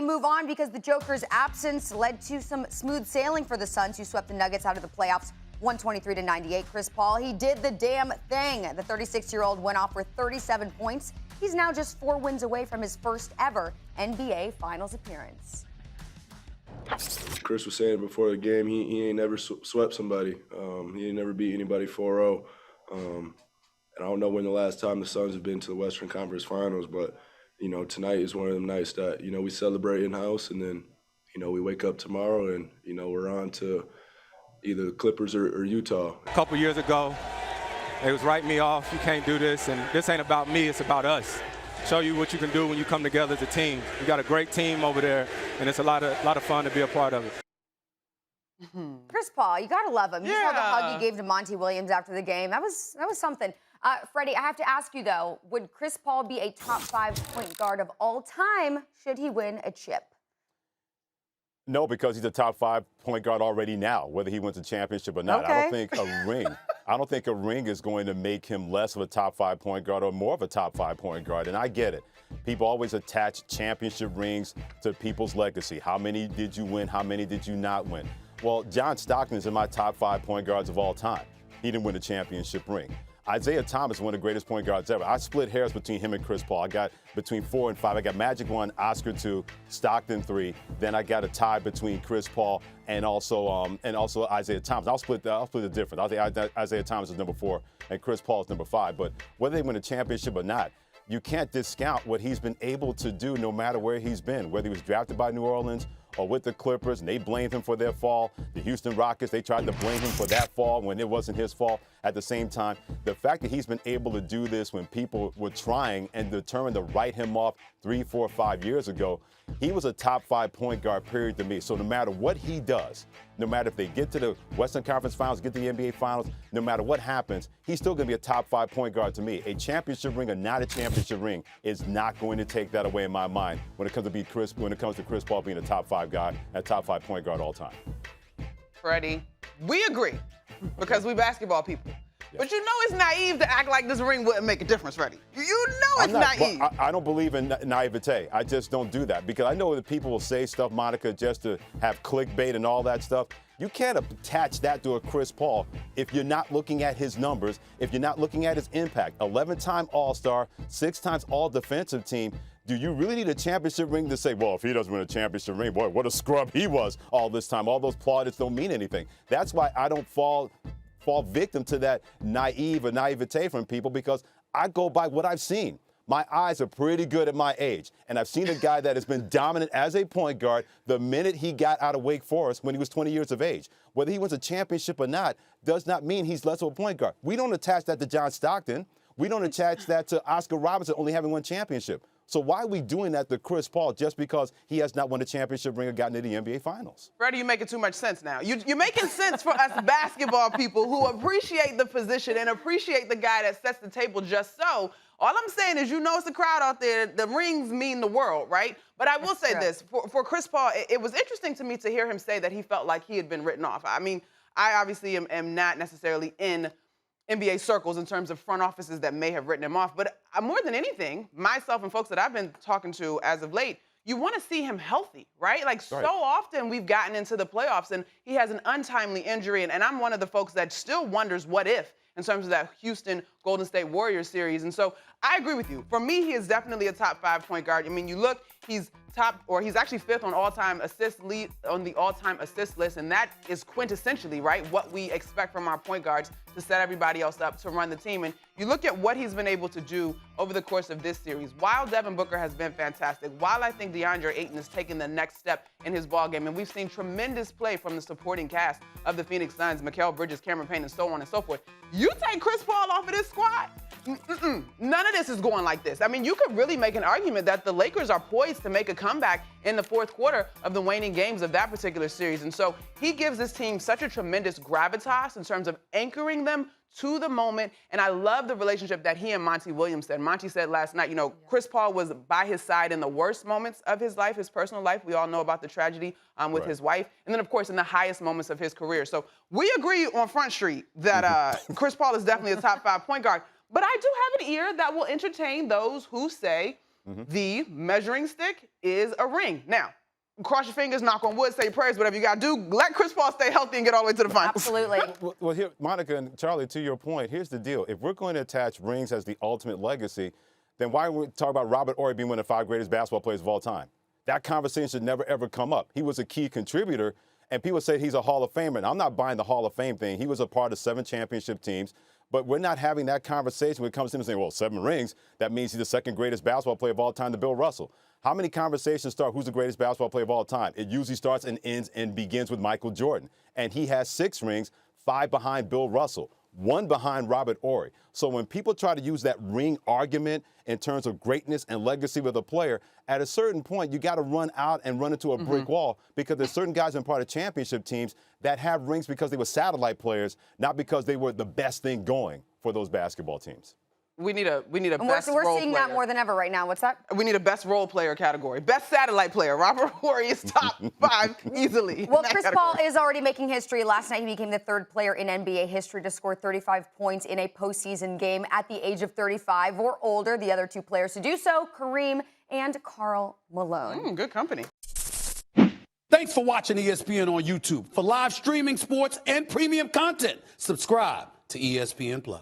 we move on because the Joker's absence led to some smooth sailing for the Suns, who swept the Nuggets out of the playoffs 123-98. Chris Paul, he did the damn thing. The 36-year-old went off with 37 points. He's now just 4 wins away from his first ever NBA Finals appearance. Chris was saying before the game, he ain't never swept somebody. He ain't never beat anybody 4-0. And I don't know when the last time the Suns have been to the Western Conference Finals, but, tonight is one of them nights that, we celebrate in-house, and then, we wake up tomorrow and, we're on to either the Clippers or Utah. A couple years ago, they was writing me off. You can't do this, and this ain't about me, it's about us. Show you what you can do when you come together as a team. We got a great team over there, and it's a lot of fun to be a part of it. Chris Paul, you gotta love him. You saw the hug he gave to Monty Williams after the game. That was something. Freddie, I have to ask you though, would Chris Paul be a top 5 point guard of all time should he win a chip? No, because he's a top 5 point guard already now, whether he wins a championship or not. Okay. I don't think a ring is going to make him less of a top 5 point guard or more of a top 5 point guard. And I get it. People always attach championship rings to people's legacy. How many did you win? How many did you not win? Well, John Stockton is in my top 5 point guards of all time. He didn't win a championship ring. Isaiah Thomas is one of the greatest point guards ever. I split hairs between him and Chris Paul. I got between 4 and 5. I got Magic 1, Oscar 2, Stockton 3. Then I got a tie between Chris Paul and also Isaiah Thomas. I'll split the difference. I think Isaiah Thomas is number 4 and Chris Paul is number 5. But whether they win a championship or not, you can't discount what he's been able to do no matter where he's been, whether he was drafted by New Orleans or with the Clippers, and they blamed him for their fall. The Houston Rockets, they tried to blame him for that fall when it wasn't his fault. At the same time, the fact that he's been able to do this when people were trying and determined to write him off 3, 4, 5 years ago, he was a top 5 point guard, period, to me. So no matter what he does, no matter if they get to the Western Conference Finals, get to the NBA Finals, no matter what happens, he's still going to be a top 5 point guard to me. A championship ring or not a championship ring is not going to take that away in my mind when it comes to Chris Paul being a top 5 guy and a top 5 point guard all time. Freddie, we agree because we basketball people. But you know it's naive to act like this ring wouldn't make a difference, Freddie. You know it's naive. I don't believe in naivete. I just don't do that because I know that people will say stuff, Monica, just to have clickbait and all that stuff. You can't attach that to a Chris Paul if you're not looking at his numbers, if you're not looking at his impact. 11-time All-Star, 6 times All-Defensive Team. Do you really need a championship ring to say, well, if he doesn't win a championship ring, boy, what a scrub he was all this time. All those plaudits don't mean anything. That's why I don't fall victim to that naivete from people because I go by what I've seen. My eyes are pretty good at my age, and I've seen a guy that has been dominant as a point guard the minute he got out of Wake Forest when he was 20 years of age. Whether he wins a championship or not does not mean he's less of a point guard. We don't attach that to John Stockton. We don't attach that to Oscar Robertson only having one championship. So why are we doing that to Chris Paul just because he has not won a championship ring or gotten to the NBA Finals? Freddie, you're making too much sense now. You're making sense for us basketball people who appreciate the position and appreciate the guy that sets the table just so. All I'm saying is, it's a crowd out there. The rings mean the world, right? But I will say this. For Chris Paul, it was interesting to me to hear him say that he felt like he had been written off. I mean, I obviously am not necessarily in NBA circles in terms of front offices that may have written him off. But more than anything, myself and folks that I've been talking to as of late, you want to see him healthy, right? So often we've gotten into the playoffs and he has an untimely injury. And I'm one of the folks that still wonders what if in terms of that Houston Golden State Warriors series. And so I agree with you. For me, he is definitely a top 5 point guard. I mean, you look, he's actually 5th on all-time assist list, and that is quintessentially, right, what we expect from our point guards to set everybody else up to run the team. And you look at what he's been able to do over the course of this series. While Devin Booker has been fantastic, while I think DeAndre Ayton has taken the next step in his ball game, and we've seen tremendous play from the supporting cast of the Phoenix Suns, Mikal Bridges, Cameron Payne, and so on and so forth. You take Chris Paul off of this squad, none of this is going like this. I mean, you could really make an argument that the Lakers are poised to make a comeback in the 4th quarter of the waning games of that particular series. And so he gives this team such a tremendous gravitas in terms of anchoring them to the moment. And I love the relationship that he and Monty Williams said. Monty said last night, Chris Paul was by his side in the worst moments of his life, his personal life. We all know about the tragedy with his wife. And then, of course, in the highest moments of his career. So we agree on Front Street that Chris Paul is definitely a top 5 point guard. But I do have an ear that will entertain those who say The measuring stick is a ring. Now, cross your fingers, knock on wood, say prayers, whatever you got to do. Let Chris Paul stay healthy and get all the way to the finals. Absolutely. Well, here, Monica and Charlie, to your point, here's the deal. If we're going to attach rings as the ultimate legacy, then why would we talk about Robert Horry being one of the 5 greatest basketball players of all time? That conversation should never, ever come up. He was a key contributor, and people say he's a Hall of Famer. And I'm not buying the Hall of Fame thing. He was a part of 7 championship teams. But we're not having that conversation when it comes to him saying, well, 7 rings, that means he's the 2nd greatest basketball player of all time to Bill Russell. How many conversations start who's the greatest basketball player of all time? It usually starts and ends and begins with Michael Jordan. And he has 6 rings, 5 behind Bill Russell, 1 behind Robert Horry. So when people try to use that ring argument in terms of greatness and legacy with a player, at a certain point, you got to run out and run into a brick wall, because there's certain guys in part of championship teams that have rings because they were satellite players, not because they were the best thing going for those basketball teams. We need a And best we're role seeing player. that more than ever right now. What's that? We need a best role player category. Best satellite player. Robert Horry is top 5 easily. Well, in that Chris category. Paul is already making history. Last night, he became the 3rd player in NBA history to score 35 points in a postseason game at the age of 35 or older. The other 2 players to do so, Kareem and Karl Malone. Good company. Thanks for watching ESPN on YouTube. For live streaming, sports, and premium content, subscribe to ESPN+.